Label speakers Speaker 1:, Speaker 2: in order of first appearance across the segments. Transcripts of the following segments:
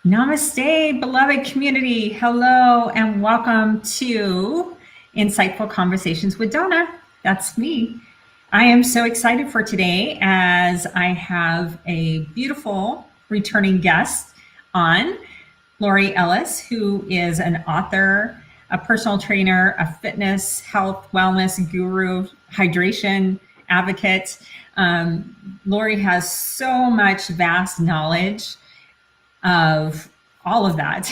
Speaker 1: Namaste, beloved community. Hello, and welcome to Insightful Conversations with Dawna. That's me. I am so excited for today as I have a beautiful returning guest on, Lori Ellis, who is an author, a personal trainer, a fitness, health, wellness guru, hydration advocate. Lori has so much vast knowledge of all of that.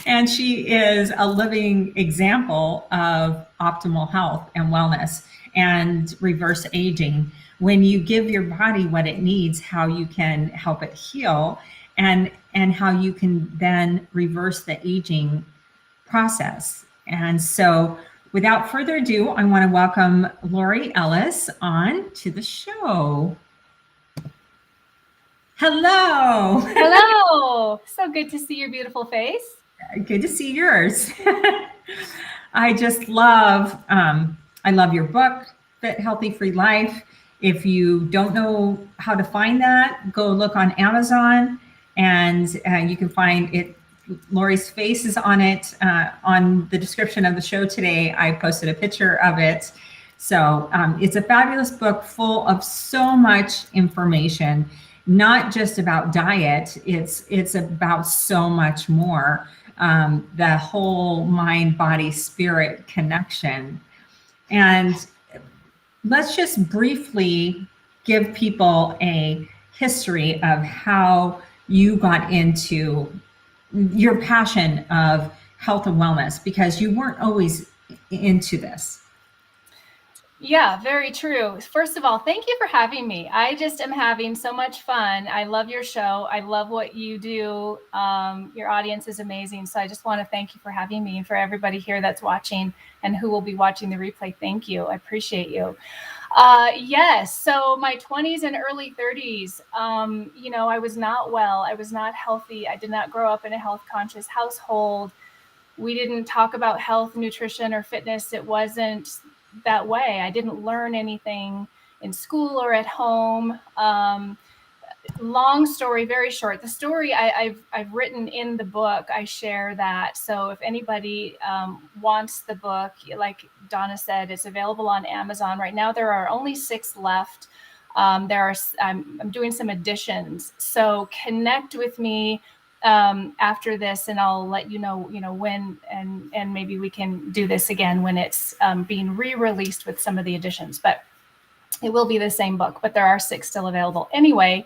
Speaker 1: And she is a living example of optimal health and wellness and reverse aging. When you give your body what it needs, how you can help it heal and how you can then reverse the aging process. And so without further ado, I want to welcome Lori Ellis on to the show. Hello.
Speaker 2: Hello. So good to see your beautiful face.
Speaker 1: Good to see yours. I just love, I love your book, Fit Healthy Free Life. If you don't know how to find that, go look on Amazon, and you can find it. Lori's face is on it. On the description of the show today, I posted a picture of it. So it's a fabulous book full of so much information, not just about diet. It's about so much more. The whole mind, body, spirit connection. And let's just briefly give people a history of how you got into your passion of health and wellness, because you weren't always into this.
Speaker 2: Yeah, very true. First of all, thank you for having me. I just am having so much fun. I love your show. I love what you do. Your audience is amazing. So I just want to thank you for having me, and for everybody here that's watching and who will be watching the replay. Thank you. I appreciate you. Yes. So my 20s and early 30s, I was not well. I was not healthy. I did not grow up in a health conscious household. We didn't talk about health, nutrition, or fitness. It wasn't that way. I didn't learn anything in school or at home. Long story, very short. The story I've written in the book, I share that. So if anybody wants the book, like Dawna said, it's available on Amazon right now. There are only 6 left. I'm doing some additions. So connect with me after this, and I'll let you know when, and maybe we can do this again when it's being re-released with some of the additions. But it will be the same book, but there are 6 still available. Anyway,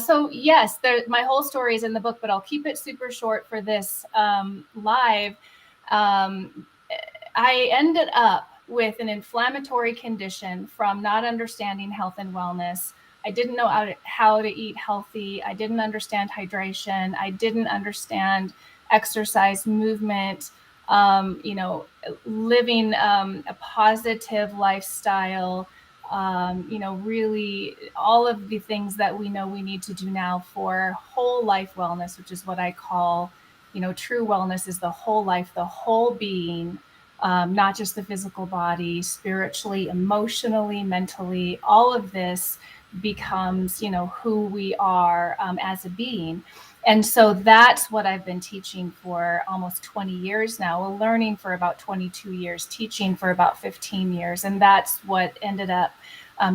Speaker 2: so yes, my whole story is in the book, but I'll keep it super short for this live. I ended up with an inflammatory condition from not understanding health and wellness. I didn't know how to eat healthy. I didn't understand hydration. I didn't understand exercise, movement, living a positive lifestyle, really all of the things that we know we need to do now for whole life wellness, which is what I call, true wellness is the whole life, the whole being, not just the physical body, spiritually, emotionally, mentally. All of this becomes, who we are as a being. And so that's what I've been teaching for almost 20 years now, well, learning for about 22 years, teaching for about 15 years. And that's what ended up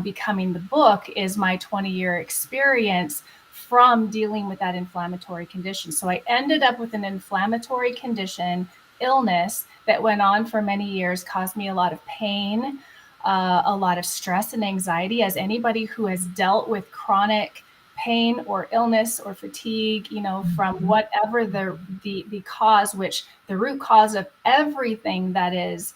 Speaker 2: becoming the book, is my 20-year experience from dealing with that inflammatory condition. So I ended up with an inflammatory condition, illness that went on for many years, caused me a lot of pain, a lot of stress and anxiety. As anybody who has dealt with chronic pain or illness or fatigue, from whatever the cause, which the root cause of everything that is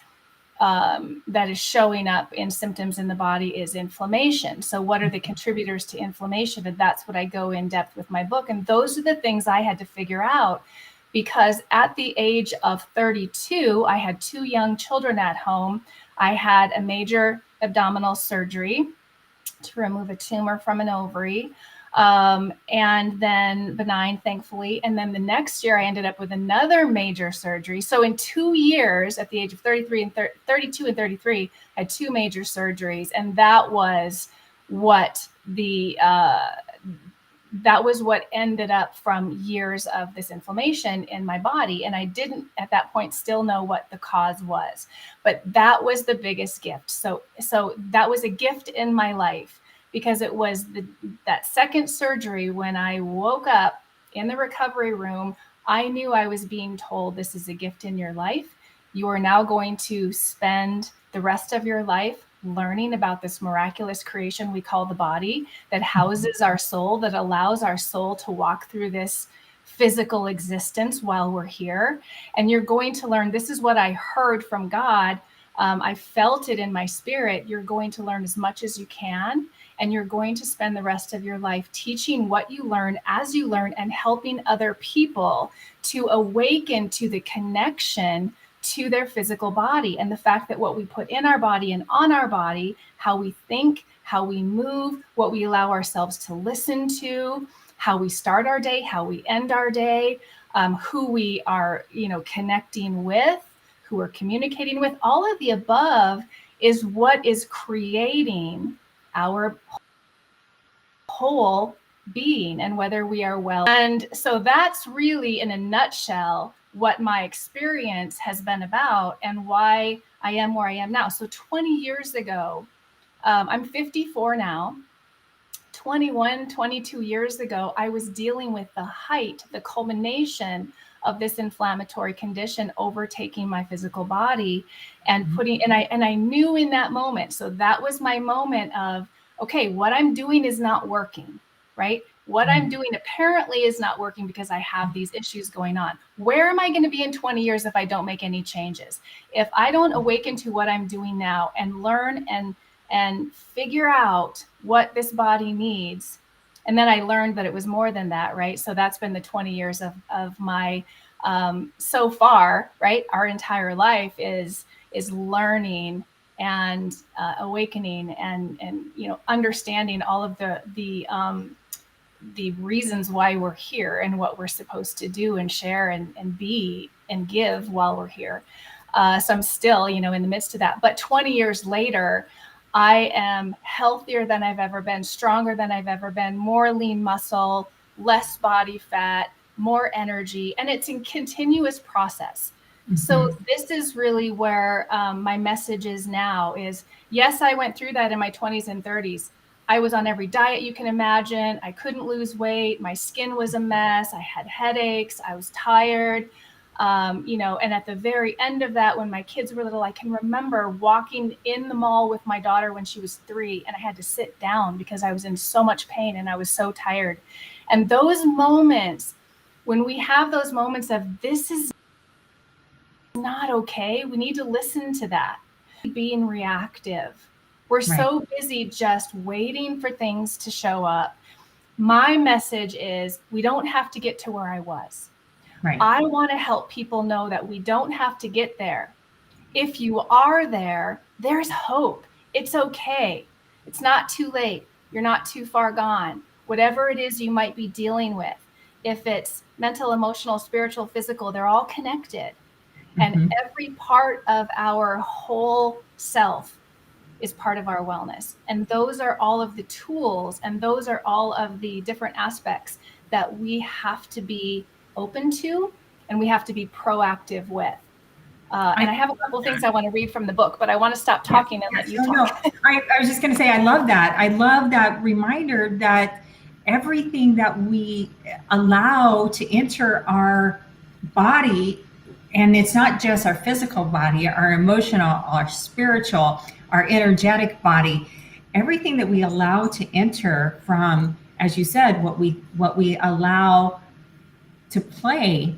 Speaker 2: showing up in symptoms in the body is inflammation. So what are the contributors to inflammation? And that's what I go in depth with my book. And those are the things I had to figure out, because at the age of 32, I had 2 young children at home. I had a major abdominal surgery to remove a tumor from an ovary, and then benign, thankfully. And then the next year I ended up with another major surgery. So in 2 years, at the age of 32 and 33, I had 2 major surgeries. And that was what that was what ended up from years of this inflammation in my body. And I didn't at that point still know what the cause was, but that was the biggest gift. So that was a gift in my life, because it was that second surgery when I woke up in the recovery room. I knew I was being told, this is a gift in your life. You are now going to spend the rest of your life learning about this miraculous creation we call the body, that houses our soul, that allows our soul to walk through this physical existence while we're here. And you're going to learn, this is what I heard from God. I felt it in my spirit. You're going to learn as much as you can, and you're going to spend the rest of your life teaching what you learn as you learn, and helping other people to awaken to the connection to their physical body, and the fact that what we put in our body and on our body, how we think, how we move, what we allow ourselves to listen to, how we start our day, how we end our day, who we are, connecting with, who we're communicating with, all of the above is what is creating our whole being, and whether we are well. And so that's really, in a nutshell, what my experience has been about, and why I am where I am now. So 20 years ago, I'm 54 now. 21, 22 years ago, I was dealing with the culmination of this inflammatory condition overtaking my physical body, and I knew in that moment. So that was my moment of, okay, what I'm doing is not working, right? What I'm doing apparently is not working, because I have these issues going on. Where am I going to be in 20 years if I don't make any changes? If I don't awaken to what I'm doing now and learn and figure out what this body needs. And then I learned that it was more than that, right? So that's been the 20 years of my, so far, right? Our entire life is learning and awakening and understanding all of the reasons why we're here, and what we're supposed to do and share and be and give while we're here. So I'm still, in the midst of that. But 20 years later, I am healthier than I've ever been, stronger than I've ever been, more lean muscle, less body fat, more energy, and it's a continuous process. Mm-hmm. So this is really where my message is now is, yes, I went through that in my 20s and 30s. I was on every diet you can imagine. I couldn't lose weight. My skin was a mess. I had headaches. I was tired. And at the very end of that, when my kids were little, I can remember walking in the mall with my daughter when she was 3, and I had to sit down because I was in so much pain and I was so tired. And those moments, when we have those moments of, this is not okay, we need to listen to that. Being reactive. We're so busy just waiting for things to show up. My message is, we don't have to get to where I was. Right. I want to help people know that we don't have to get there. If you are there, there's hope. It's okay. It's not too late. You're not too far gone. Whatever it is you might be dealing with, if it's mental, emotional, spiritual, physical, they're all connected. Mm-hmm. And every part of our whole self is part of our wellness. And those are all of the tools, and those are all of the different aspects that we have to be open to, and we have to be proactive with. And I have a couple of things I want to read from the book, but I want to stop talking and let you talk.
Speaker 1: No. I was just going to say, I love that. I love that reminder that everything that we allow to enter our body, and it's not just our physical body, our emotional, our spiritual, our energetic body, everything that we allow to enter from, as you said, what we allow to play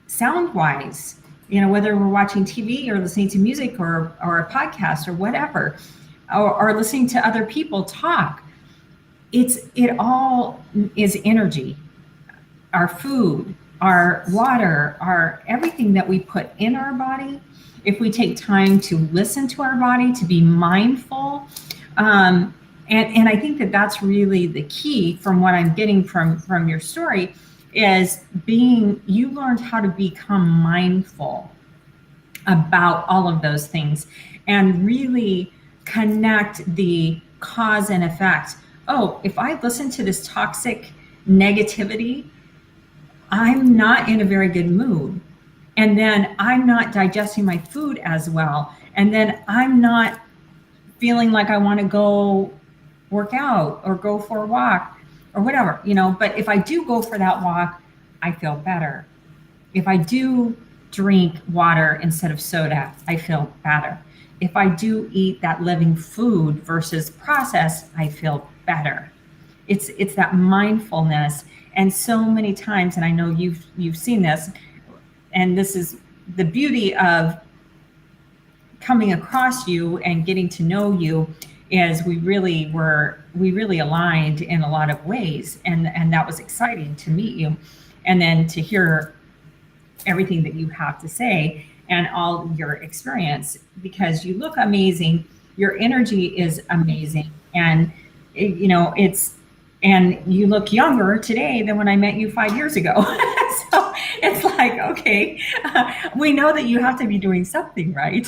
Speaker 1: sound-wise, whether we're watching TV or listening to music or a podcast or whatever, or listening to other people talk, it all is energy. Our food, our water, our everything that we put in our body, if we take time to listen to our body, to be mindful, and I think that that's really the key from what I'm getting from your story, is you learned how to become mindful about all of those things and really connect the cause and effect oh, if I listen to this toxic negativity, I'm not in a very good mood. And then I'm not digesting my food as well. And then I'm not feeling like I want to go work out or go for a walk or whatever, But if I do go for that walk, I feel better. If I do drink water instead of soda, I feel better. If I do eat that living food versus processed, I feel better. It's that mindfulness. And so many times, and I know you've seen this, and this is the beauty of coming across you and getting to know you, is we really aligned in a lot of ways, and that was exciting to meet you, and then to hear everything that you have to say and all your experience, because you look amazing, your energy is amazing, and it's, and you look younger today than when I met you 5 years ago. So it's like, okay, we know that you have to be doing something right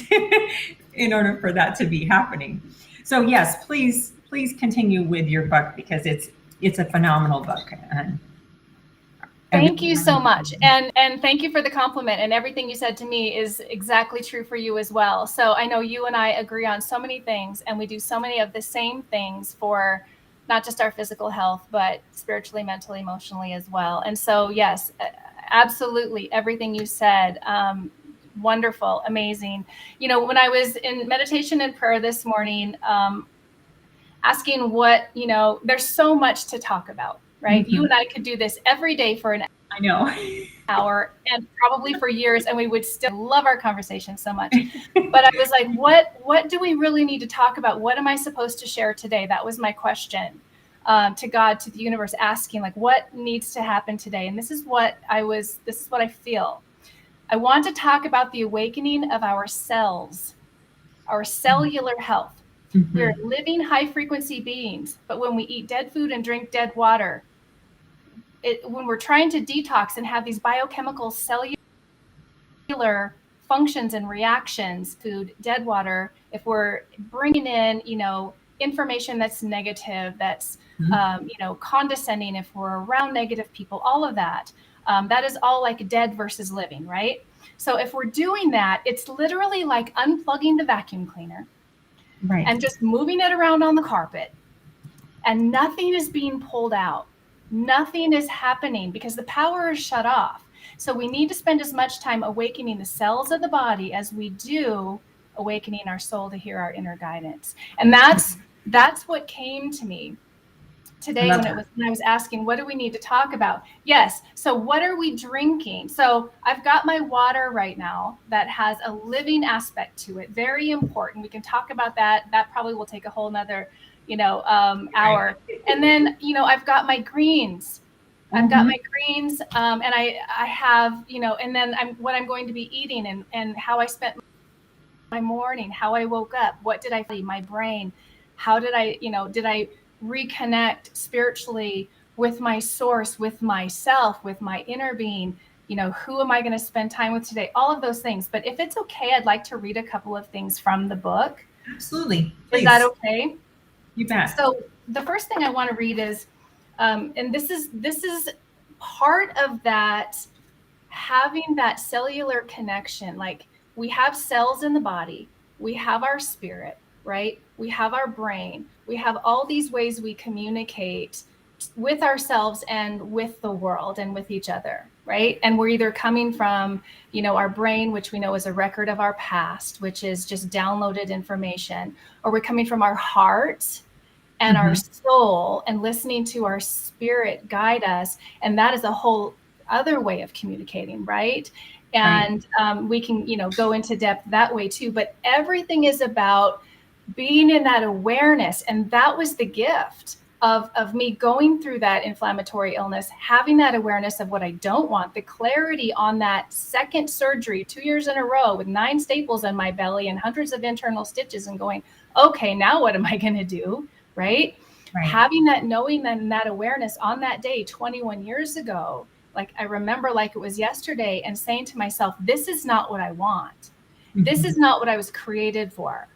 Speaker 1: in order for that to be happening. So yes, please continue with your book, because it's a phenomenal book. And
Speaker 2: thank you so much. And thank you for the compliment. And everything you said to me is exactly true for you as well. So I know you and I agree on so many things, and we do so many of the same things for not just our physical health, but spiritually, mentally, emotionally as well. And so, yes, absolutely. Everything you said, wonderful, amazing. When I was in meditation and prayer this morning, asking what, there's so much to talk about, right? Mm-hmm. You and I could do this every day for an hour and probably for years, and we would still love our conversation so much. But I was like, what do we really need to talk about? What am I supposed to share today? That was my question to God, to the universe, asking like, what needs to happen today? And this is what I feel. I want to talk about the awakening of our cells, our cellular health. Mm-hmm. We're living high frequency beings, but when we eat dead food and drink dead water, when we're trying to detox and have these biochemical cellular functions and reactions, food, dead water, if we're bringing in, information that's negative, that's, mm-hmm. Condescending, if we're around negative people, all of that, that is all like dead versus living, right? So if we're doing that, it's literally like unplugging the vacuum cleaner, right, and just moving it around on the carpet, and nothing is being pulled out. Nothing is happening because the power is shut off. So we need to spend as much time awakening the cells of the body as we do awakening our soul to hear our inner guidance. And that's what came to me today when I was asking, what do we need to talk about? Yes. So what are we drinking? So I've got my water right now that has a living aspect to it. Very important. We can talk about that. That probably will take a whole nother hour. And then, I've got my greens. I've got my greens, and I have, and then what I'm going to be eating, and how I spent my morning, how I woke up, what did I eat, my brain, how did I, did I reconnect spiritually with my source, with myself, with my inner being, who am I going to spend time with today? All of those things. But if it's okay, I'd like to read a couple of things from the book.
Speaker 1: Absolutely. Please.
Speaker 2: Is that okay?
Speaker 1: You bet.
Speaker 2: So the first thing I want to read is, and this is part of that, having that cellular connection. Like, we have cells in the body, we have our spirit, right? We have our brain, we have all these ways we communicate with ourselves and with the world and with each other, right? And we're either coming from, our brain, which we know is a record of our past, which is just downloaded information, or we're coming from our heart and our soul and listening to our spirit guide us. And that is a whole other way of communicating, right? And we can, go into depth that way too. But everything is about being in that awareness. And that was the gift of me going through that inflammatory illness, having that awareness of what I don't want, the clarity on that second surgery 2 years in a row with 9 staples in my belly and hundreds of internal stitches, and going, okay, now what am I going to do? Right? Having that knowing and that awareness on that day 21 years ago, like I remember like it was yesterday, and saying to myself, this is not what I want. This is not what I was created for.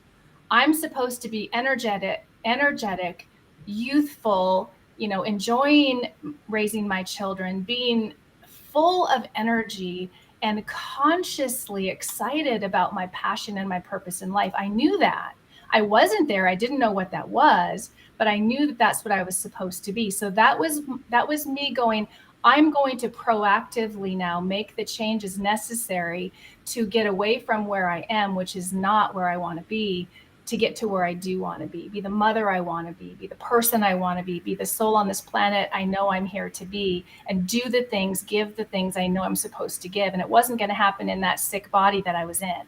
Speaker 2: I'm supposed to be energetic, youthful, enjoying raising my children, being full of energy and consciously excited about my passion and my purpose in life. I knew that. I wasn't there. I didn't know what that was, but I knew that that's what I was supposed to be. So that was me going, I'm going to proactively now make the changes necessary to get away from where I am, which is not where I want to be, to get to where I do want to be the mother I want to be the person I want to be the soul on this planet I know I'm here to be, and do the things, give the things I know I'm supposed to give. And it wasn't going to happen in that sick body that I was in.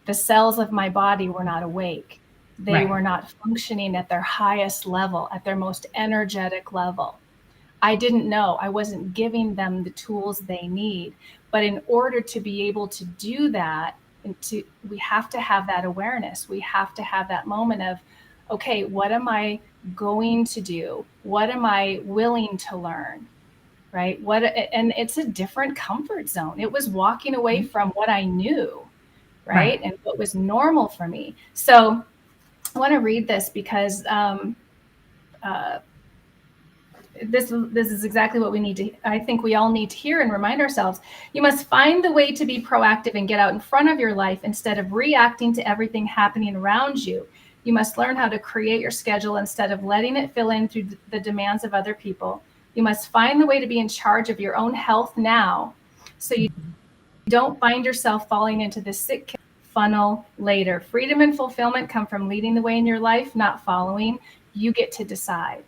Speaker 2: The cells of my body were not awake. They were not functioning at their highest level, at their most energetic level. I didn't know. I wasn't giving them the tools they need. But in order to be able to do that, we have to have that awareness. We have to have that moment of, okay, what am I going to do? What am I willing to learn? Right? And it's a different comfort zone. It was walking away from what I knew, right? And what was normal for me. So I want to read this because this is exactly what we need to, I think we all need to hear and remind ourselves. You must find the way to be proactive and get out in front of your life instead of reacting to everything happening around you. You must learn how to create your schedule instead of letting it fill in through the demands of other people. You must find the way to be in charge of your own health now, so you don't find yourself falling into the sick funnel later. Freedom and fulfillment come from leading the way in your life, not following. You get to decide.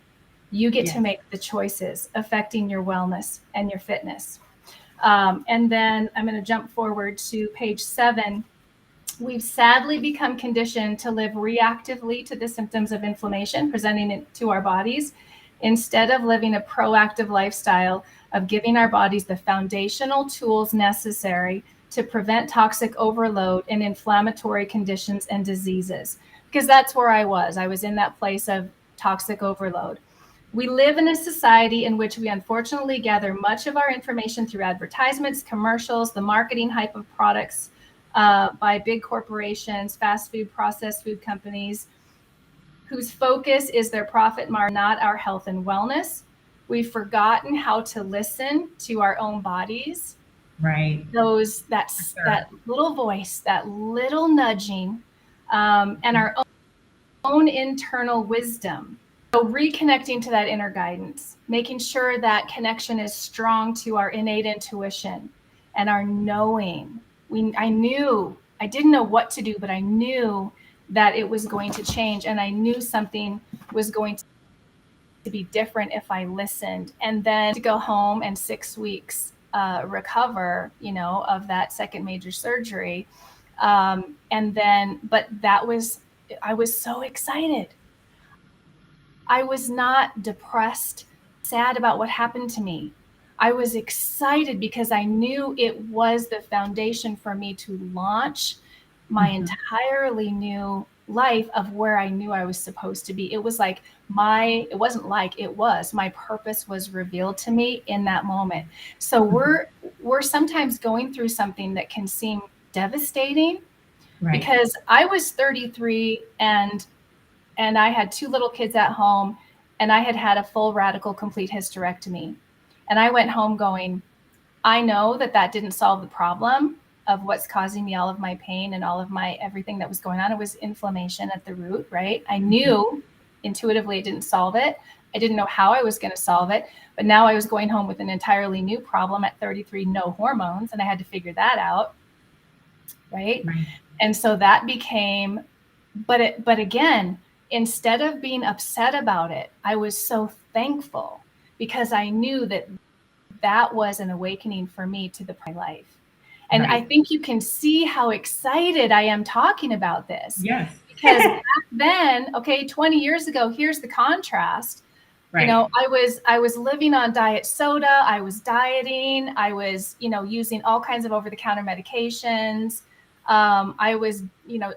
Speaker 2: You get to make the choices affecting your wellness and your fitness. And then I'm going to jump forward to page 7. We've sadly become conditioned to live reactively to the symptoms of inflammation presenting it to our bodies, instead of living a proactive lifestyle of giving our bodies the foundational tools necessary to prevent toxic overload and inflammatory conditions and diseases. Because that's where I was. I was in that place of toxic overload. We live in a society in which we unfortunately gather much of our information through advertisements, commercials, the marketing hype of products by big corporations, fast food, processed food companies, whose focus is their profit margin, not our health and wellness. We've forgotten how to listen to our own bodies.
Speaker 1: Right.
Speaker 2: That little voice, that little nudging, and our own internal wisdom. So reconnecting to that inner guidance, making sure that connection is strong to our innate intuition and our knowing. I didn't know what to do, but I knew that it was going to change, and I knew something was going to be different if I listened. And then to go home and 6 weeks recover, of that second major surgery. I was so excited. I was not depressed, sad about what happened to me. I was excited because I knew it was the foundation for me to launch my entirely new life of where I knew I was supposed to be. It was my purpose was revealed to me in that moment. So we're sometimes going through something that can seem devastating, because I was 33 and I had 2 little kids at home, and I had a full radical complete hysterectomy. And I went home going, I know that didn't solve the problem of what's causing me all of my pain and all of my everything that was going on. It was inflammation at the root, right? I knew intuitively it didn't solve it. I didn't know how I was going to solve it, but now I was going home with an entirely new problem at 33, no hormones, and I had to figure that out, right? And so that became, but again, instead of being upset about it, I was so thankful, because I knew that was an awakening for me to my life. And I think you can see how excited I am talking about this.
Speaker 1: Yes.
Speaker 2: Because back then, 20 years ago, here's the contrast. I was living on diet soda. I was dieting. I was, using all kinds of over-the-counter medications. I was,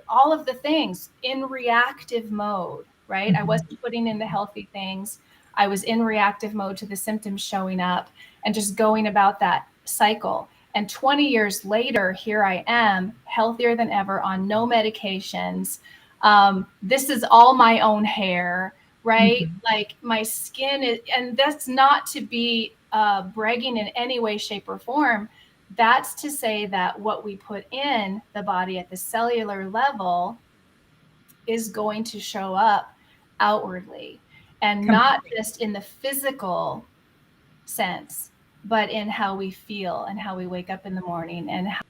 Speaker 2: all of the things in reactive mode, right? I wasn't putting in the healthy things. I was in reactive mode to the symptoms showing up and just going about that cycle. And 20 years later, here I am, healthier than ever, on no medications. This is all my own hair. right?
Speaker 1: Mhm.
Speaker 2: Like my skin is, and that's not to be bragging in any way, shape, or form. That's to say that what we put in the body at the cellular level is going to show up outwardly, and not
Speaker 1: Completely.
Speaker 2: just in the physical sense, but in how we feel and how we wake up in the morning, and how,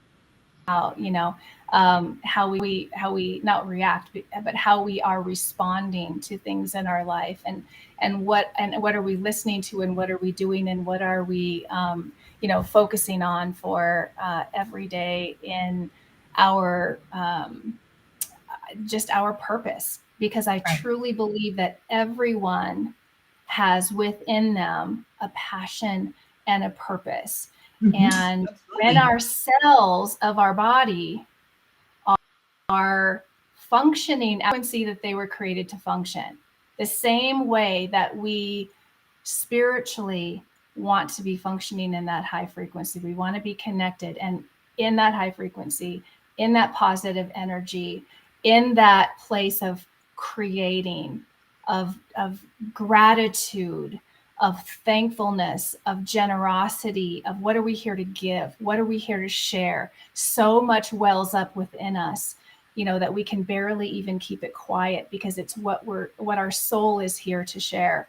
Speaker 2: how we not react, but how we are responding to things in our life, and what are we listening to, and what are we doing, and what are we focusing on for every day in our just our purpose. Because I
Speaker 1: Right.
Speaker 2: truly believe that everyone has within them a passion and a purpose.
Speaker 1: Mhm.
Speaker 2: And when
Speaker 1: Absolutely.
Speaker 2: our cells of our body are functioning at the frequency that they were created to function, the same way that we spiritually want to be functioning in that high frequency, we want to be connected and in that high frequency, in that positive energy, in that place of creating, of gratitude, of thankfulness, of generosity, of what are we here to give, what are we here to share. So much wells up within us, that we can barely even keep it quiet, because it's what our soul is here to share.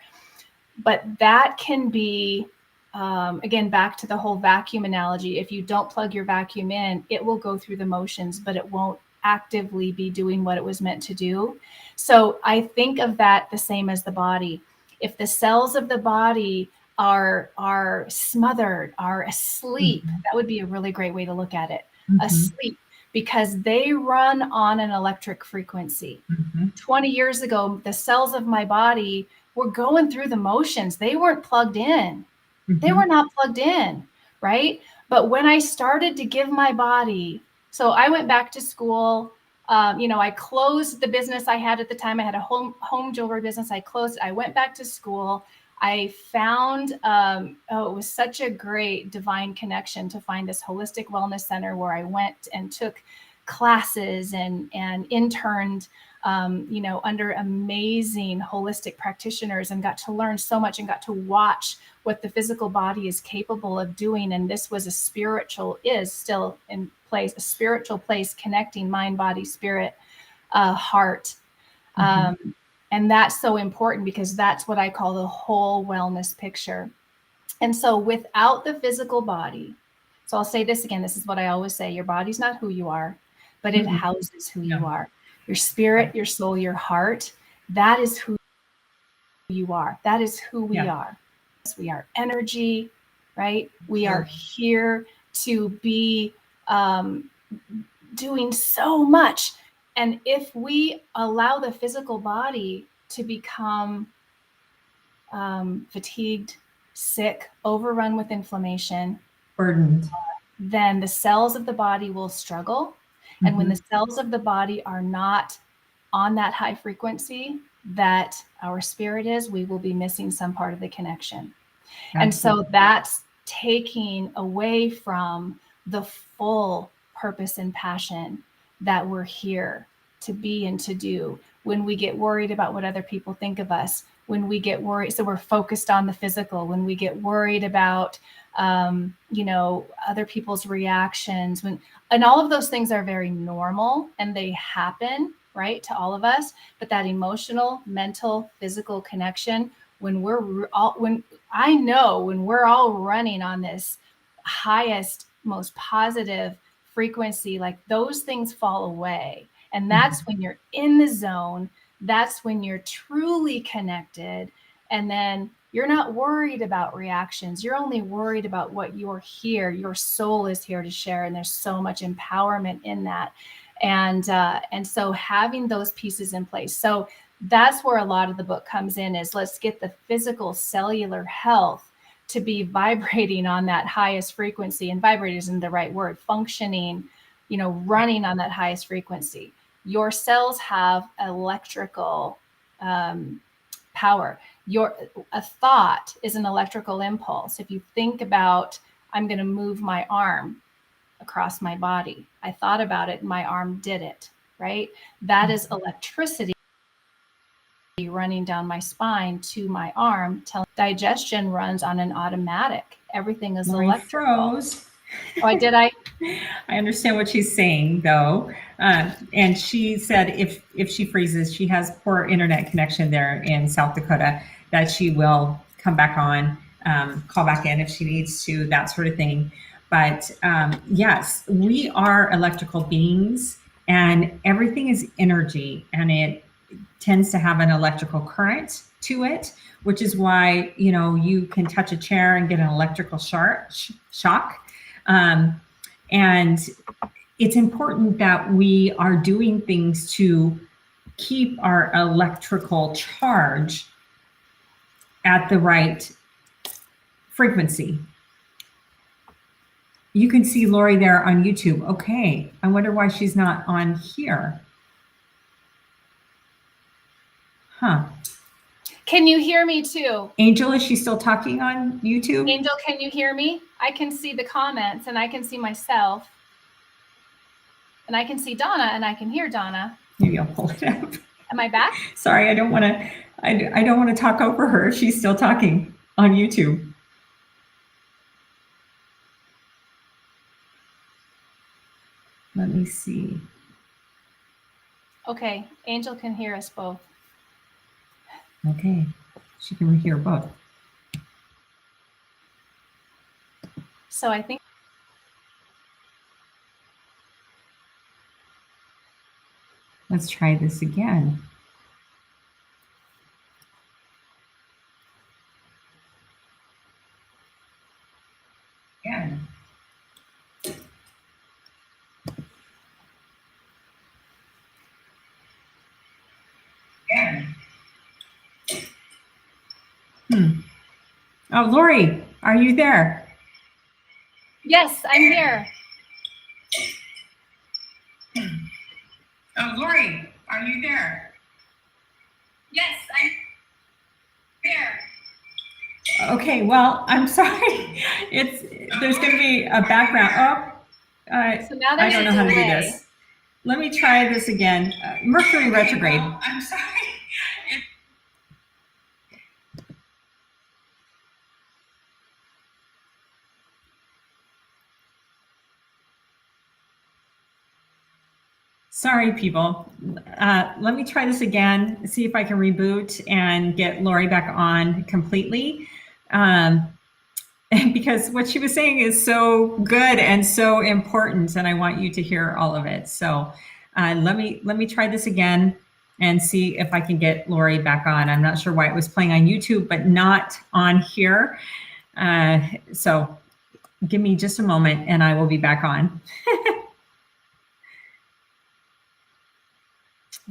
Speaker 2: But that can be, again, back to the whole vacuum analogy. If you don't plug your vacuum in, it will go through the motions, but it won't actively be doing what it was meant to do. So I think of that the same as the body. If the cells of the body are smothered, are asleep,
Speaker 1: Mhm.
Speaker 2: that would be a really great way to look at it.
Speaker 1: Mhm.
Speaker 2: Asleep, because they run on an electric frequency.
Speaker 1: Mhm.
Speaker 2: 20 years ago, the cells of my body were going through the motions. They weren't plugged in. They were
Speaker 1: Mhm.
Speaker 2: not plugged in, right? But when I started to give my body, so I went back to school. I closed the business I had at the time. I had a home jewelry business. I closed it. I went back to school. I found, it was such a great divine connection to find this holistic wellness center where I went and took classes and interned, under amazing holistic practitioners, and got to learn so much and got to watch what the physical body is capable of doing. And this was is still in place, a spiritual place connecting mind, body, spirit, heart.
Speaker 1: Mhm.
Speaker 2: And that's so important, because that's what I call the whole wellness picture. And so without the physical body, so I'll say this again, this is what I always say: your body's not who you are, but it
Speaker 1: Mhm.
Speaker 2: houses who
Speaker 1: Yeah.
Speaker 2: you are. Your spirit,
Speaker 1: Right.
Speaker 2: your soul, your heart, that is who you are. That is who we
Speaker 1: Yeah.
Speaker 2: are. We are energy, right? We are
Speaker 1: Sure.
Speaker 2: here to be um, doing so much. And if we allow the physical body to become fatigued, sick, overrun with inflammation,
Speaker 1: Burdened.
Speaker 2: then the cells of the body will struggle. And when the
Speaker 1: Mhm.
Speaker 2: cells of the body are not on that high frequency that our spirit is, we will be missing some part of the connection. And so
Speaker 1: Absolutely.
Speaker 2: that's taking away from the full purpose and passion that we're here to be and to do. When we get worried about what other people think of us, when we get worried, so we're focused on the physical, when we get worried about, other people's reactions, and all of those things are very normal and they happen, right, to all of us. But that emotional, mental, physical connection, when I know when we're all running on this highest, most positive frequency, like those things fall away. And that's
Speaker 1: Mhm.
Speaker 2: when you're in the zone. That's when you're truly connected. And then you're not worried about reactions. You're only worried about what you're here. Your soul is here to share. And there's so much empowerment in that. And so having those pieces in place. So that's where a lot of the book comes in, is let's get the physical cellular health to be vibrating on that highest frequency. And vibrating isn't the right word, functioning, running on that highest frequency. Your cells have electrical power. A thought is an electrical impulse. If you think about, I'm going to move my arm across my body, I thought about it and my arm did it, right? That is electricity running down my spine to my arm, telling digestion runs on an automatic. Everything is
Speaker 1: Lori
Speaker 2: electrical.
Speaker 1: froze.
Speaker 2: Oh, I
Speaker 1: understand what she's saying though. And she said if she freezes, she has poor internet connection there in South Dakota, that she will come back on, call back in if she needs to, that sort of thing. But yes, we are electrical beings, and everything is energy, and it tends to have an electrical current to it, which is why, you can touch a chair and get an electrical shock. And it's important that we are doing things to keep our electrical charge at the right frequency. You can see Lori there on YouTube. Okay, I wonder why she's not on here. Huh.
Speaker 2: Can you hear me too?
Speaker 1: Angel, is she still talking on YouTube?
Speaker 2: Angel, can you hear me? I can see the comments, and I can see myself. And I can see Dawna, and I can hear Dawna.
Speaker 1: Maybe I'll pull it up.
Speaker 2: Am I back?
Speaker 1: Sorry, I don't want to talk over her if she's still talking on YouTube. Let me see.
Speaker 2: Okay, Angel can hear us both.
Speaker 1: Okay, she can hear both.
Speaker 2: So I think.
Speaker 1: Let's try this again. Again. Oh, Lori, are you there?
Speaker 2: Yes, I'm here.
Speaker 1: Oh, Lori, are you there?
Speaker 2: Yes, I'm here.
Speaker 1: Okay, well, I'm sorry. There's going to be a background.
Speaker 2: So now
Speaker 1: I don't know how to do
Speaker 2: delay.
Speaker 1: this. Let me try this again. Mercury retrograde. I'm sorry. Sorry, people. Let me try this again, see if I can reboot and get Lori back on completely. Because what she was saying is so good and so important, and I want you to hear all of it. So let me try this again and see if I can get Lori back on. I'm not sure why it was playing on YouTube, but not on here. So give me just a moment and I will be back on.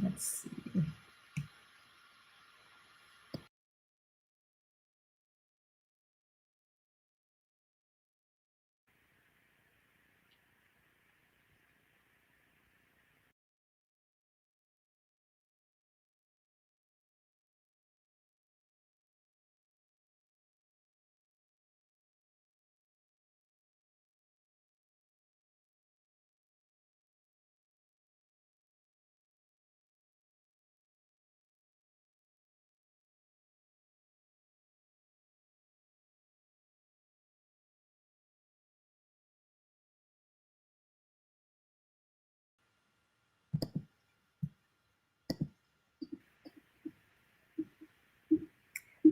Speaker 1: Let's see.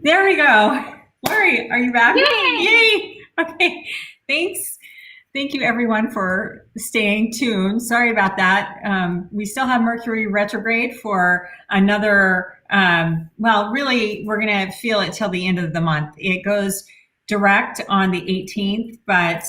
Speaker 1: There we go. Lori, are you back?
Speaker 2: Yay!
Speaker 1: Yay! Okay, thanks. Thank you, everyone, for staying tuned. Sorry about that. We still have Mercury retrograde for another, well, really, we're going to feel it till the end of the month. It goes direct on the 18th, but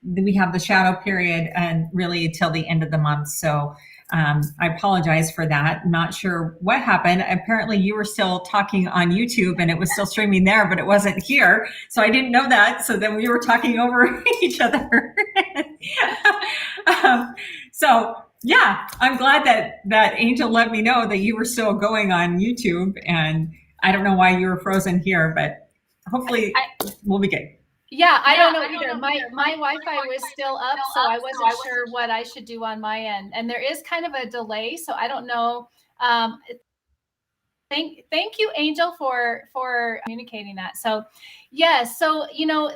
Speaker 1: we have the shadow period and really till the end of the month. So I apologize for that. Not sure what happened. Apparently you were still talking on YouTube and it was still streaming there, but it wasn't here. So I didn't know that. So then we were talking over each other. So yeah, I'm glad that Angel let me know that you were still going on YouTube, and I don't know why you were frozen here, but hopefully we'll be good.
Speaker 2: Yeah, I don't know either. My Wi-Fi was still up, so I wasn't sure what I should do on my end. And there is kind of a delay, so I don't know. Thank you, Angel, for communicating that. So yes, so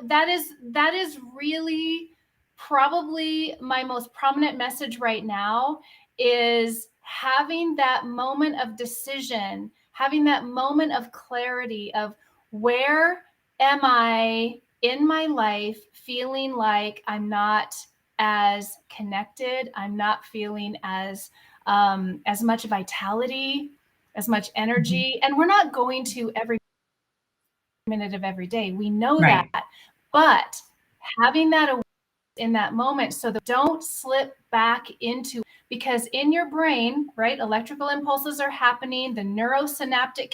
Speaker 2: that is really probably my most prominent message right now, is having that moment of decision, having that moment of clarity of where am I in my life feeling like I'm not as connected, I'm not feeling as much vitality, as much energy. And we're not going to every minute of every day. We know that.
Speaker 1: Right.
Speaker 2: But having that awareness in that moment, so that don't slip back into, because in your brain, right, electrical impulses are happening, the neurosynaptic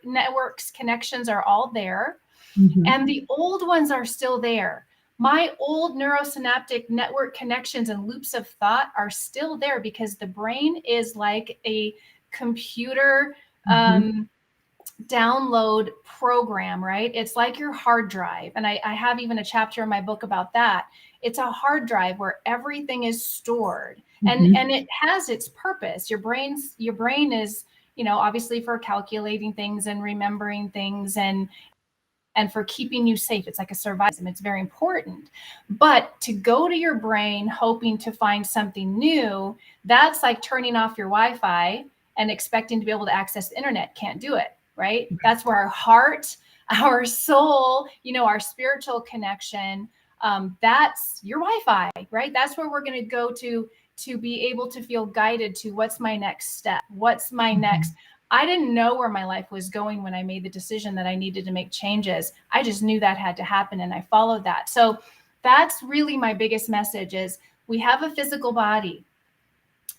Speaker 2: networks connections are all there, and the old ones are still there. My old neurosynaptic network connections and loops of thought are still there, because the brain is like a computer download program, right? It's like your hard drive. And I have even a chapter in my book about that. It's a hard drive where everything is stored, and it has its purpose. Your brain is, obviously for calculating things and remembering things, and for keeping you safe. It's like a survival system. It's very important. But to go to your brain hoping to find something new, that's like turning off your Wi-Fi and expecting to be able to access the internet. Can't do it, right? That's where our heart, our soul, our spiritual connection, that's your Wi-Fi, right? That's where we're going to go to be able to feel guided to what's my next step, what's my next. I didn't know where my life was going when I made the decision that I needed to make changes. I just knew that had to happen, and I followed that. So that's really my biggest message, is we have a physical body.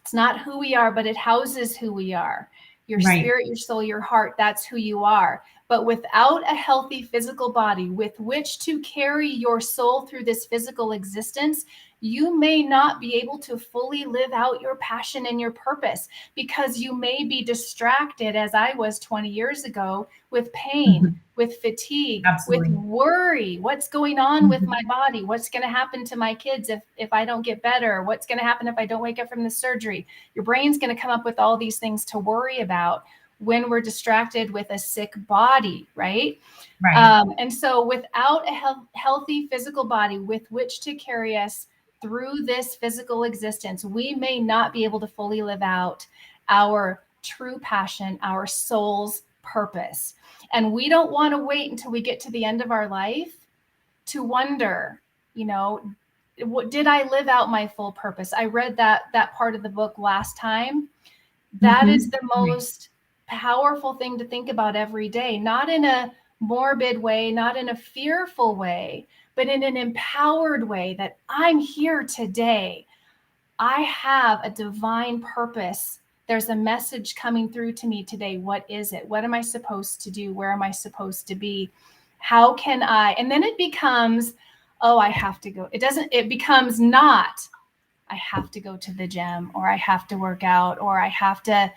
Speaker 2: It's not who we are, but it houses who we are. Your spirit, your soul, your heart, that's who you are. But without a healthy physical body with which to carry your soul through this physical existence, you may not be able to fully live out your passion and your purpose, because you may be distracted, as I was 20 years ago, with pain, with fatigue, with worry. What's going on with my body? What's going to happen to my kids if I don't get better? What's going to happen if I don't wake up from the surgery? Your brain's going to come up with all these things to worry about when we're distracted with a sick body, right? And so without a healthy physical body with which to carry us through this physical existence, we may not be able to fully live out our true passion, our soul's purpose. And we don't want to wait until we get to the end of our life to wonder, did I live out my full purpose? I read that part of the book last time. That is the most powerful thing to think about every day, not in a morbid way, not in a fearful way, but in an empowered way, that I'm here today. I have a divine purpose. There's a message coming through to me today. What is it? What am I supposed to do? Where am I supposed to be? How can I? And then it becomes, oh, I have to go. It becomes not, I have to go to the gym, or I have to work out, or I have to,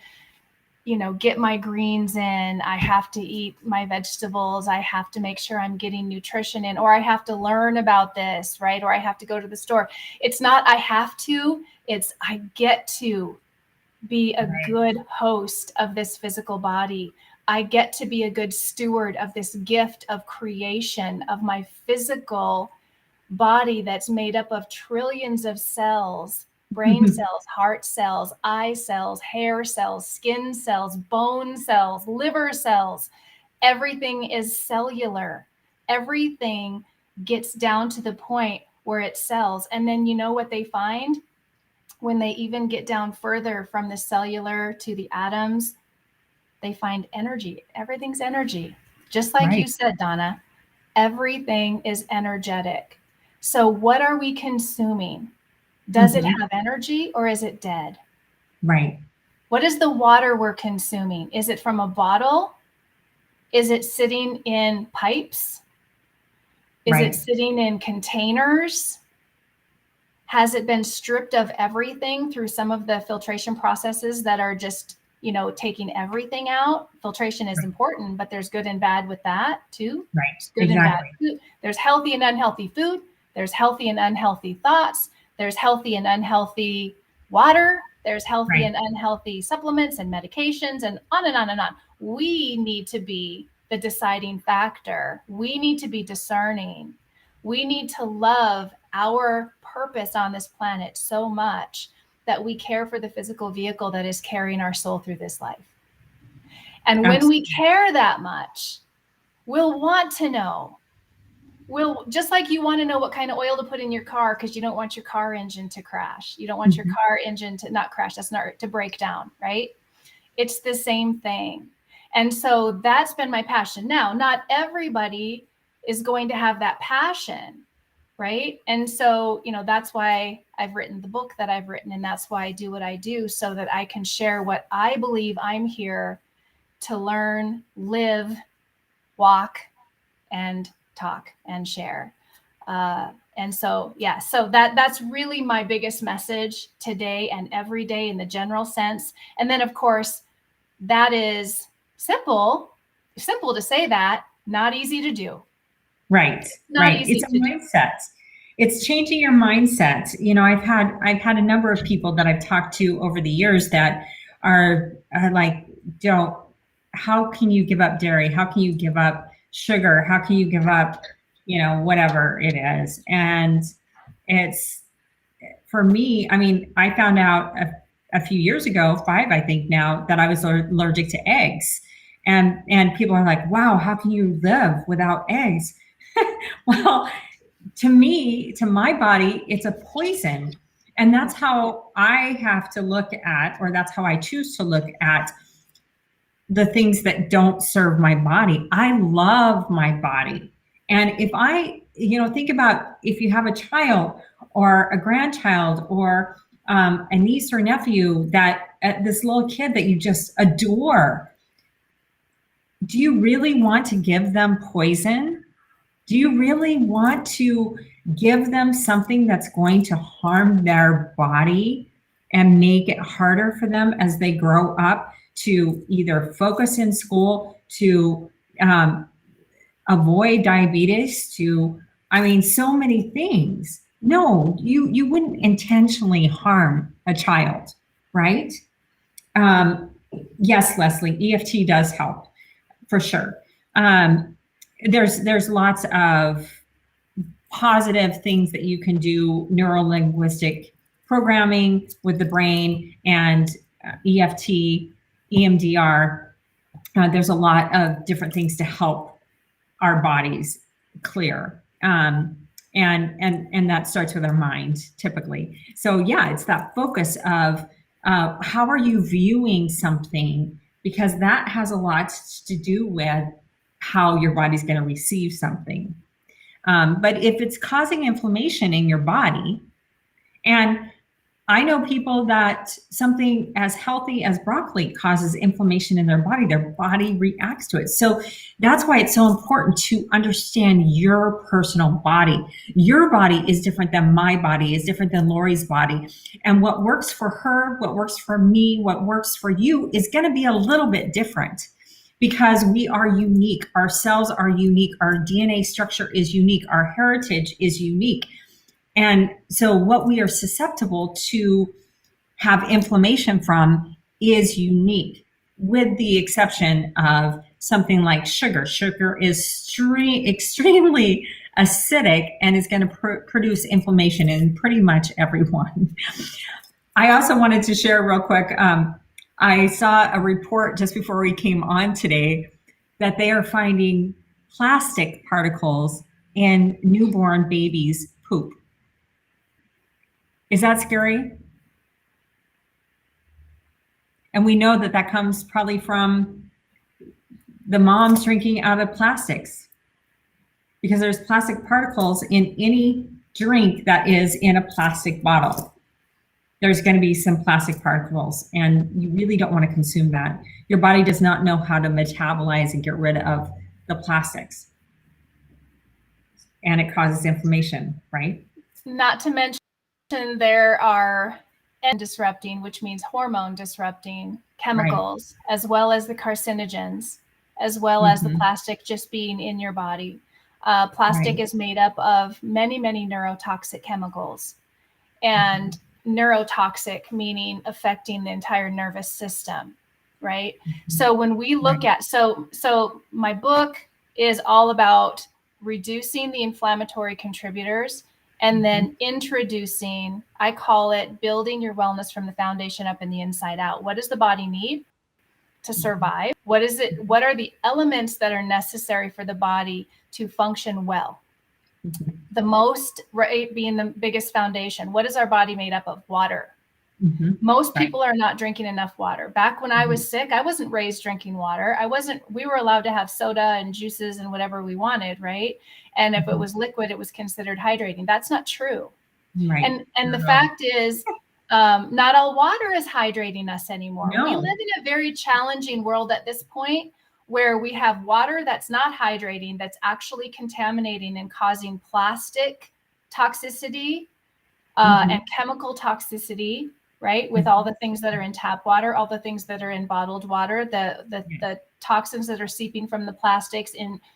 Speaker 2: get my greens in. I have to eat my vegetables. I have to make sure I'm getting nutrition in, or I have to learn about this, right? Or I have to go to the store. It's not I have to, it's I get to be a good host of this physical body. I get to be a good steward of this gift of creation, of my physical body that's made up of trillions of cells. Brain cells, heart cells, eye cells, hair cells, skin cells, bone cells, liver cells. Everything is cellular. Everything gets down to the point where it's cells. And then you know what they find when they even get down further from the cellular to the atoms? They find energy. Everything's energy. Just like you said, Dawna, everything is energetic. So what are we consuming? Does it have energy, or is it dead? What is the water we're consuming? Is it from a bottle? Is it sitting in pipes? Is it sitting in containers? Has it been stripped of everything through some of the filtration processes that are just, taking everything out? Filtration is important, but there's good and bad with that too. Good and bad food. There's healthy and unhealthy food. There's healthy and unhealthy thoughts. There's healthy and unhealthy water. There's healthy
Speaker 1: Right.
Speaker 2: and unhealthy supplements and medications and on and on and on. We need to be the deciding factor. We need to be discerning. We need to love our purpose on this planet so much that we care for the physical vehicle that is carrying our soul through this life. And when we care that much, we'll want to know. We'll, just like you want to know what kind of oil to put in your car because you don't want your car engine to crash. You don't want your car engine to not crash. That's not to break down, right? It's the same thing. And so that's been my passion. Now, not everybody is going to have that passion, right? And so, that's why I've written the book that I've written, and that's why I do what I do, so that I can share what I believe I'm here to learn, live, walk, and talk and share. And so, yeah, so that's really my biggest message today and every day in the general sense. And then, of course, that is simple to say that, not easy to do.
Speaker 1: Right. Right. It's a mindset. It's changing your mindset. I've had a number of people that I've talked to over the years that are like, how can you give up dairy? How can you give up sugar? How can you give up, whatever it is? And it's, for me, I mean, I found out a few years ago, 5, I think now, that I was allergic to eggs. And people are like, wow, how can you live without eggs? Well, to me, to my body, it's a poison. And that's how I have to look at, or that's how I choose to look at the things that don't serve my body. I love my body. And if I, think about if you have a child or a grandchild or a niece or nephew, that this little kid that you just adore, do you really want to give them poison? Do you really want to give them something that's going to harm their body and make it harder for them as they grow up to either focus in school, to avoid diabetes, so many things? No, you wouldn't intentionally harm a child, right? Yes, Leslie, EFT does help for sure. There's lots of positive things that you can do, neuro-linguistic programming with the brain and EFT, EMDR. There's a lot of different things to help our bodies clear. And that starts with our mind typically. So yeah, it's that focus of how are you viewing something, because that has a lot to do with how your body's going to receive something. But if it's causing inflammation in your body, and I know people that something as healthy as broccoli causes inflammation in their body reacts to it. So that's why it's so important to understand your personal body. Your body is different than my body, is different than Lori's body. And what works for her, what works for me, what works for you is going to be a little bit different, because we are unique. Our cells are unique. Our DNA structure is unique. Our heritage is unique. And so what we are susceptible to have inflammation from is unique, with the exception of something like sugar. Sugar is extremely acidic and is going to produce inflammation in pretty much everyone. I also wanted to share real quick. I saw a report just before we came on today that they are finding plastic particles in newborn babies' poop. Is that scary? And we know that comes probably from the moms drinking out of plastics, because there's plastic particles in any drink that is in a plastic bottle. There's going to be some plastic particles, and you really don't want to consume that. Your body does not know how to metabolize and get rid of the plastics, and it causes inflammation, right?
Speaker 2: Not to mention there are disrupting, which means hormone disrupting chemicals, right, as well as the carcinogens, as well as the plastic just being in your body. Plastic is made up of many, many neurotoxic chemicals. And neurotoxic, meaning affecting the entire nervous system, right? So when we look at, so my book is all about reducing the inflammatory contributors and then introducing, I call it building your wellness from the foundation up and the inside out. What does the body need to survive? What is it? What are the elements that are necessary for the body to function well? The most, right, being the biggest foundation. What is our body made up of? Water. Most people are not drinking enough water. Back when I was sick, I wasn't raised drinking water. We were allowed to have soda and juices and whatever we wanted, right? And if it was liquid, it was considered hydrating. That's not true.
Speaker 1: Right.
Speaker 2: And the fact is, not all water is hydrating us anymore.
Speaker 1: No.
Speaker 2: We live in a very challenging world at this point where we have water that's not hydrating, that's actually contaminating and causing plastic toxicity and chemical toxicity, right? With all the things that are in tap water, all the things that are in bottled water, the toxins that are seeping from the plastics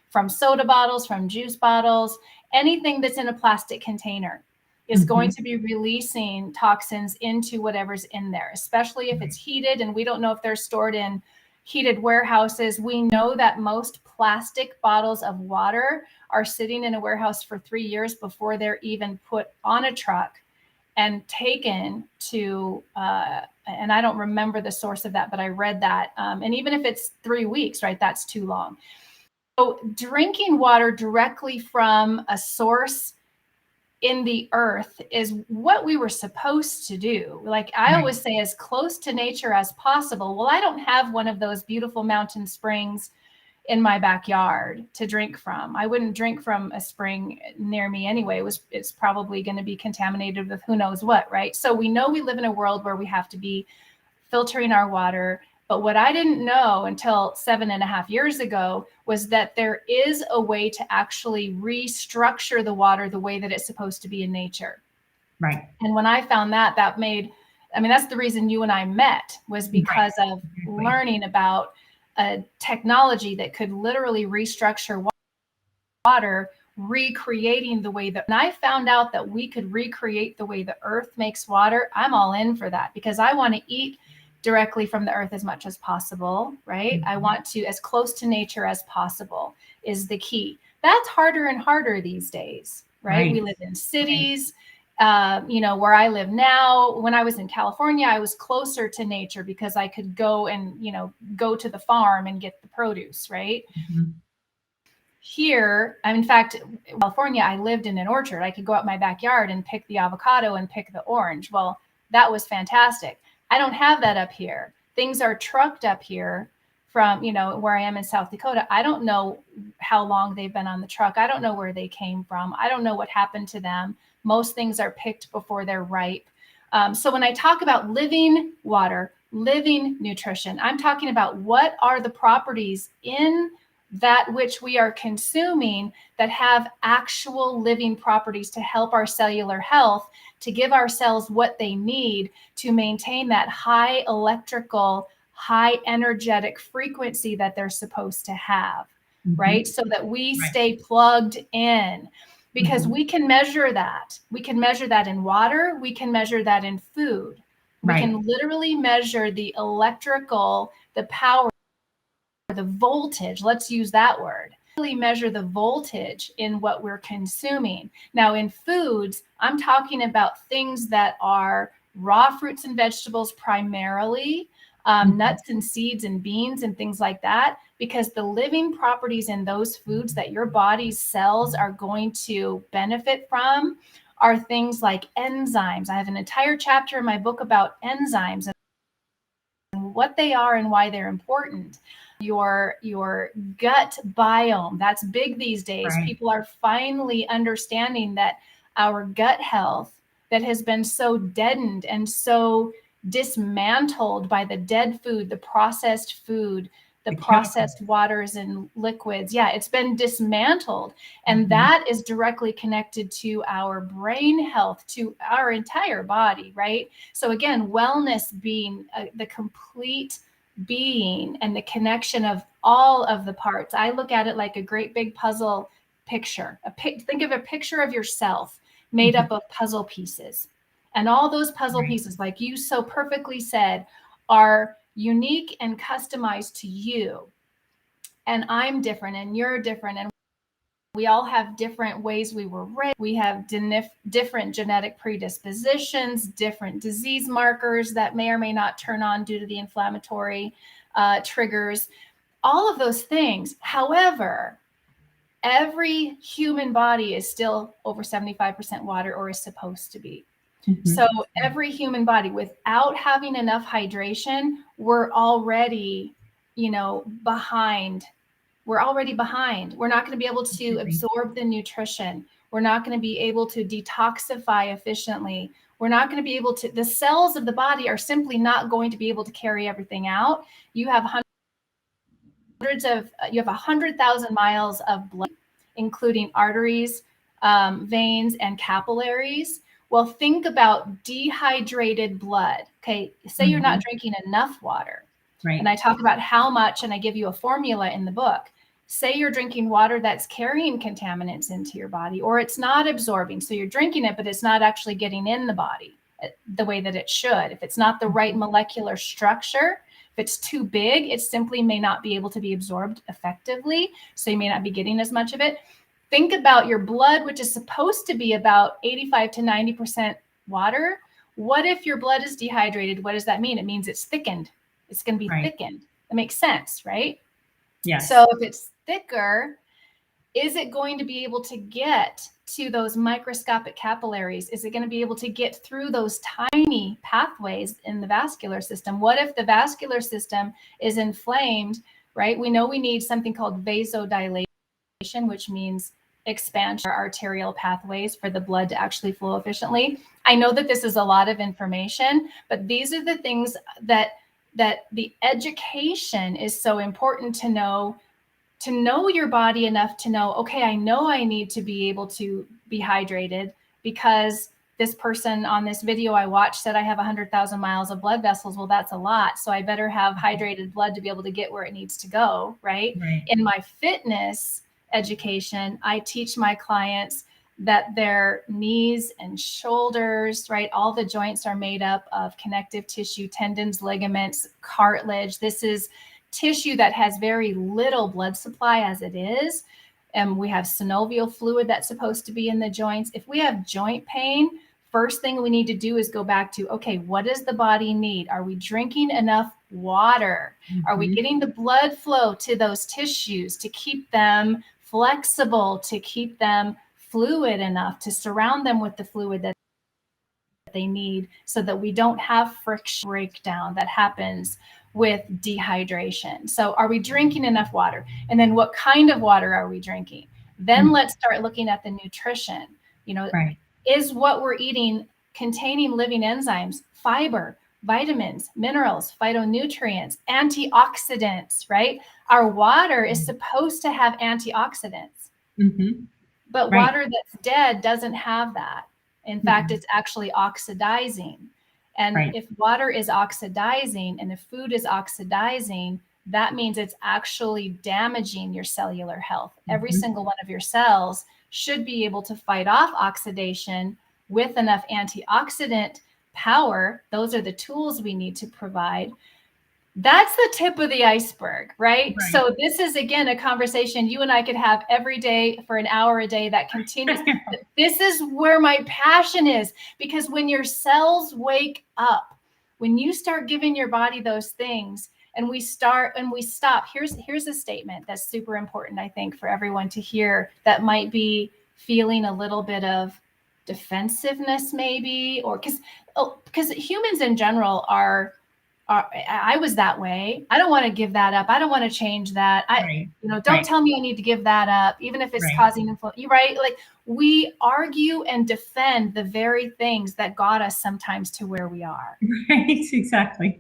Speaker 2: from soda bottles, from juice bottles, anything that's in a plastic container is going to be releasing toxins into whatever's in there, especially if it's heated, and we don't know if they're stored in heated warehouses. We know that most plastic bottles of water are sitting in a warehouse for 3 years before they're even put on a truck and taken to, and I don't remember the source of that, but I read that. And even if it's 3 weeks, right, that's too long. So drinking water directly from a source in the earth is what we were supposed to do. Like I always say, as close to nature as possible. Well, I don't have one of those beautiful mountain springs in my backyard to drink from. I wouldn't drink from a spring near me anyway. It's probably going to be contaminated with who knows what, right? So we know we live in a world where we have to be filtering our water. But what I didn't know until 7.5 years ago was that there is a way to actually restructure the water the way that it's supposed to be in nature.
Speaker 1: Right.
Speaker 2: And when I found that made, I mean, that's the reason you and I met, was because of learning about a technology that could literally restructure water, recreating the way that, and I found out that we could recreate the way the earth makes water. I'm all in for that because I want to eat directly from the earth as much as possible, right? I want to, as close to nature as possible is the key. That's harder and harder these days, right? We live in cities. Where I live now, when I was in California, I was closer to nature because I could go and, go to the farm and get the produce, right? Here, in fact, in California, I lived in an orchard. I could go out my backyard and pick the avocado and pick the orange. Well, that was fantastic. I don't have that up here. Things are trucked up here from, where I am in South Dakota. I don't know how long they've been on the truck. I don't know where they came from. I don't know what happened to them. Most things are picked before they're ripe. So when I talk about living water, living nutrition, I'm talking about what are the properties in that which we are consuming that have actual living properties to help our cellular health, to give our cells what they need to maintain that high electrical, high energetic frequency that they're supposed to have, right? So that we stay plugged in. Because we can measure that. We can measure that in water. We can measure that in food. We can literally measure the electrical, the power, the voltage. Let's use that word. Really measure the voltage in what we're consuming. Now, in foods, I'm talking about things that are raw fruits and vegetables primarily, nuts and seeds and beans and things like that, because the living properties in those foods that your body's cells are going to benefit from are things like enzymes. I have an entire chapter in my book about enzymes and what they are and why they're important. Your gut biome, that's big these days. People are finally understanding that our gut health that has been so deadened and so dismantled by the dead food, the processed food, the processed waters and liquids. Yeah, it's been dismantled. And that is directly connected to our brain health, to our entire body, right? So again, wellness being the complete being and the connection of all of the parts. I look at it like a great big puzzle picture. Think of a picture of yourself made up of puzzle pieces. And all those puzzle pieces, like you so perfectly said, are unique and customized to you. And I'm different and you're different. And we all have different ways we were raised. We have different genetic predispositions, different disease markers that may or may not turn on due to the inflammatory triggers, all of those things. However, every human body is still over 75% water, or is supposed to be. So every human body, without having enough hydration, we're already, behind. We're already behind. We're not going to be able to absorb the nutrition. We're not going to be able to detoxify efficiently. We're not going to be able to, the cells of the body are simply not going to be able to carry everything out. You have 100,000 miles of blood, including arteries, veins, and capillaries. Well, think about dehydrated blood. Okay. Say you're not drinking enough water. Right. And I talk about how much, and I give you a formula in the book. Say you're drinking water that's carrying contaminants into your body, or it's not absorbing. So you're drinking it, but it's not actually getting in the body the way that it should. If it's not the right molecular structure, if it's too big, it simply may not be able to be absorbed effectively. So you may not be getting as much of it. Think about your blood, which is supposed to be about 85 to 90% water. What if your blood is dehydrated? What does that mean? It means it's thickened. It's going to be thickened. That makes sense, right? Yeah. So if it's thicker, is it going to be able to get to those microscopic capillaries? Is it going to be able to get through those tiny pathways in the vascular system? What if the vascular system is inflamed, right? We know we need something called vasodilation, which means expansion of arterial pathways for the blood to actually flow efficiently. I know that this is a lot of information, but these are the things that the education is so important to know your body enough to know, okay, I know I need to be able to be hydrated because this person on this video I watched said I have 100,000 miles of blood vessels. Well, that's a lot. So I better have hydrated blood to be able to get where it needs to go, right? In my fitness education, I teach my clients that their knees and shoulders, right? All the joints are made up of connective tissue, tendons, ligaments, cartilage. This is tissue that has very little blood supply as it is. And we have synovial fluid that's supposed to be in the joints. If we have joint pain, first thing we need to do is go back to, okay, what does the body need? Are we drinking enough water? Are we getting the blood flow to those tissues to keep them flexible, to keep them fluid enough, to surround them with the fluid that they need so that we don't have friction breakdown that happens with dehydration? So are we drinking enough water? And then what kind of water are we drinking? Then let's start looking at the nutrition. Is what we're eating containing living enzymes, fiber, vitamins, minerals, phytonutrients, antioxidants, right? Our water is supposed to have antioxidants, but water that's dead doesn't have that. In fact, it's actually oxidizing. And if water is oxidizing and if food is oxidizing, that means it's actually damaging your cellular health. Every single one of your cells should be able to fight off oxidation with enough antioxidant power. Those are the tools we need to provide. That's the tip of the iceberg, right? So this is, again, a conversation you and I could have every day for an hour a day that continues. This is where my passion is, because when your cells wake up, when you start giving your body those things, and we stop, here's a statement that's super important, I think, for everyone to hear that might be feeling a little bit of defensiveness maybe, or because humans in general are I was that way. I don't want to give that up. I don't want to change that. Don't tell me I need to give that up, even if it's causing influence. You're right. Like, we argue and defend the very things that got us sometimes to where we are.
Speaker 1: Right. Exactly.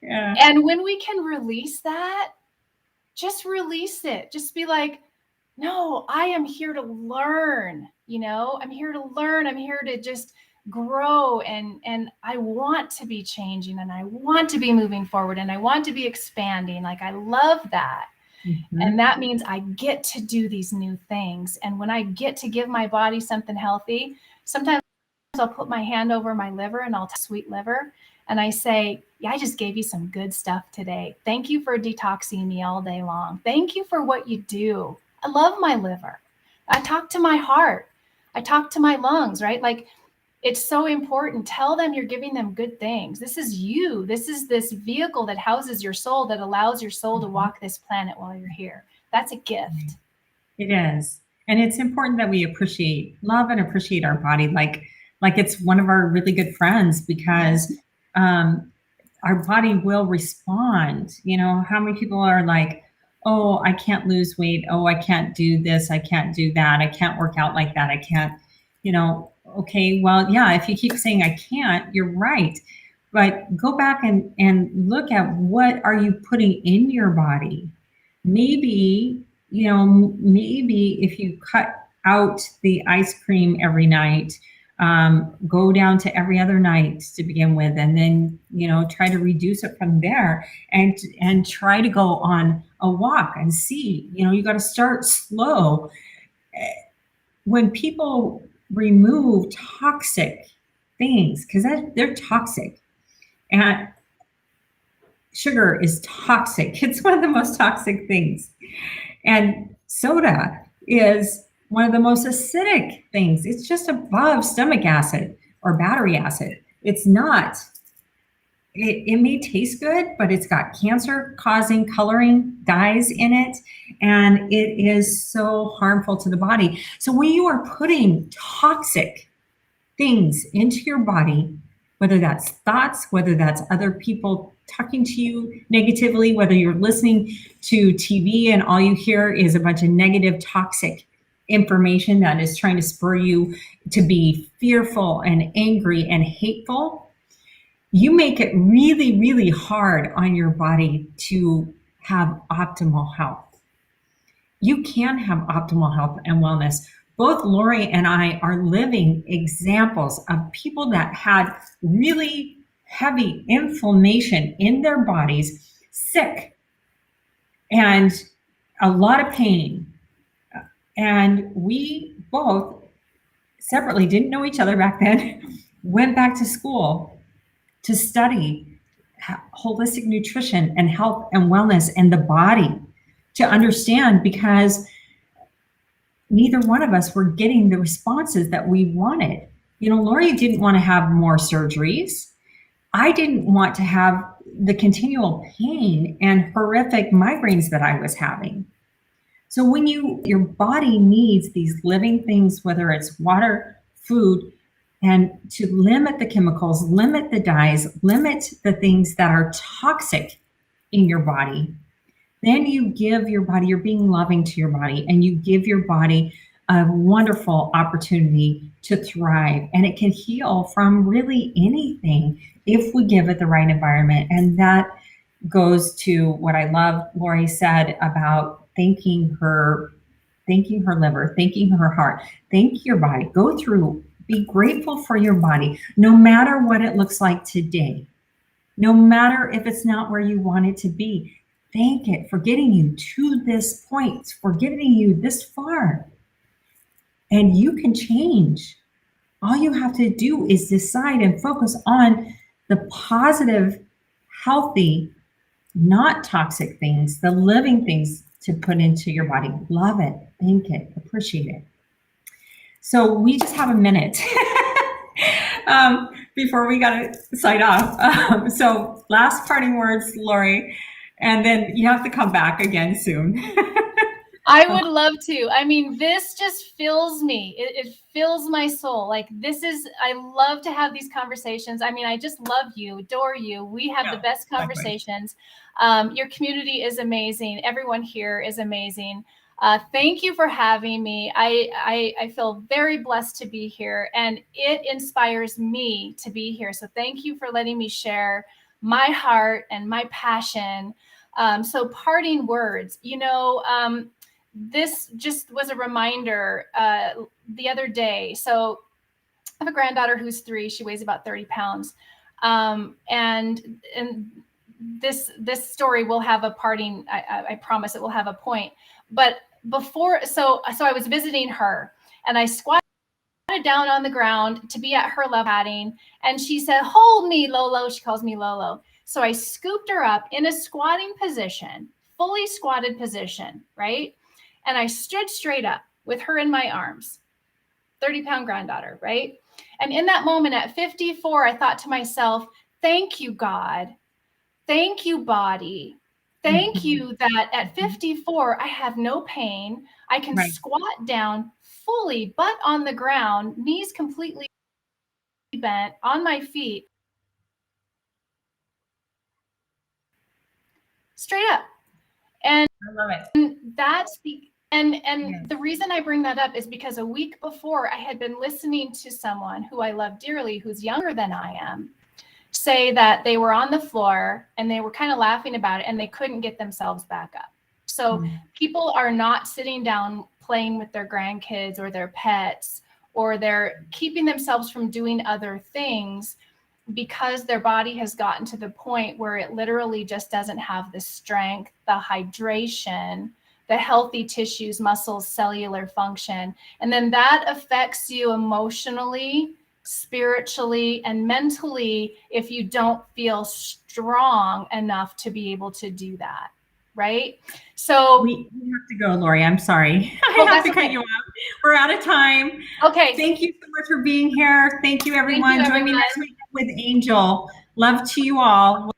Speaker 2: Yeah. And when we can release that, just release it. Just be like, no, I am here to learn. I'm here to learn. I'm here to just grow, and I want to be changing, and I want to be moving forward, and I want to be expanding. Like, I love that. And that means I get to do these new things. And when I get to give my body something healthy, sometimes I'll put my hand over my liver and I'll sweet liver. And I say, yeah, I just gave you some good stuff today. Thank you for detoxing me all day long. Thank you for what you do. I love my liver. I talk to my heart. I talk to my lungs, right? Like, it's so important. Tell them you're giving them good things. This is you. This is this vehicle that houses your soul, that allows your soul to walk this planet while you're here. That's a gift.
Speaker 1: It is. And it's important that we love and appreciate our body like it's one of our really good friends, because our body will respond. You know, how many people are like, oh, I can't lose weight. Oh, I can't do this. I can't do that. I can't work out like that. I can't, okay, well, yeah, if you keep saying I can't, you're right. But go back and look at what are you putting in your body. Maybe if you cut out the ice cream every night, go down to every other night to begin with, and then try to reduce it from there, and try to go on a walk and see. You got to start slow. When people remove toxic things, because they're toxic, and sugar is toxic. It's one of the most toxic things. And soda is one of the most acidic things. It's just above stomach acid or battery acid. It's not. It may taste good, but it's got cancer-causing coloring dyes in it, and it is so harmful to the body. So when you are putting toxic things into your body, whether that's thoughts, whether that's other people talking to you negatively, whether you're listening to TV and all you hear is a bunch of negative, toxic information that is trying to spur you to be fearful and angry and hateful, you make it really, really hard on your body to have optimal health. You can have optimal health and wellness. Both Lori and I are living examples of people that had really heavy inflammation in their bodies, sick, and a lot of pain. And we both separately didn't know each other back then, went back to school to study holistic nutrition and health and wellness and the body, to understand, because neither one of us were getting the responses that we wanted. Lori didn't want to have more surgeries. I didn't want to have the continual pain and horrific migraines that I was having. So when your body needs these living things, whether it's water, food, and to limit the chemicals, limit the dyes, limit the things that are toxic in your body, then you give your body, you're being loving to your body, and you give your body a wonderful opportunity to thrive. And it can heal from really anything if we give it the right environment. And that goes to what I love Lori said about thanking her liver, thanking her heart, thank your body. Go through, be grateful for your body, no matter what it looks like today, no matter if it's not where you want it to be. Thank it for getting you to this point, for getting you this far. And you can change. All you have to do is decide and focus on the positive, healthy, not toxic things, the living things to put into your body. Love it, thank it, appreciate it. So we just have a minute before we got to sign off. So last parting words, Lori, and then you have to come back again soon.
Speaker 2: I would love to. I mean, this just fills me. It fills my soul. Like, I love to have these conversations. I mean, I just love you, adore you. We have the best conversations. Your community is amazing. Everyone here is amazing. Thank you for having me. I feel very blessed to be here, and it inspires me to be here. So thank you for letting me share my heart and my passion. So parting words, this just was a reminder the other day. So I have a granddaughter who's 3. She weighs about 30 pounds. And this story will have a parting, I promise it will have a point. But before, so I was visiting her, and I squatted down on the ground to be at her level padding. And she said, hold me, Lolo. She calls me Lolo. So I scooped her up in a squatting position, fully squatted position, right? And I stood straight up with her in my arms, 30-pound granddaughter, right? And in that moment at 54, I thought to myself, thank you, God. Thank you, body. Thank you that at 54, I have no pain. I can squat down fully, butt on the ground, knees completely bent on my feet, straight up. And
Speaker 1: I love it.
Speaker 2: That's the reason I bring that up is because a week before I had been listening to someone who I love dearly, who's younger than I am, say that they were on the floor and they were kind of laughing about it and they couldn't get themselves back up. So people are not sitting down playing with their grandkids or their pets, or they're keeping themselves from doing other things because their body has gotten to the point where it literally just doesn't have the strength, the hydration, the healthy tissues, muscles, cellular function. And then that affects you emotionally, spiritually, and mentally if you don't feel strong enough to be able to do that. Right? So
Speaker 1: we have to go, Lori. I'm sorry. I have to cut you off. We're out of time.
Speaker 2: Okay.
Speaker 1: Thank you so much for being here. Thank you, everyone. Join me next week with Angel. Love to you all.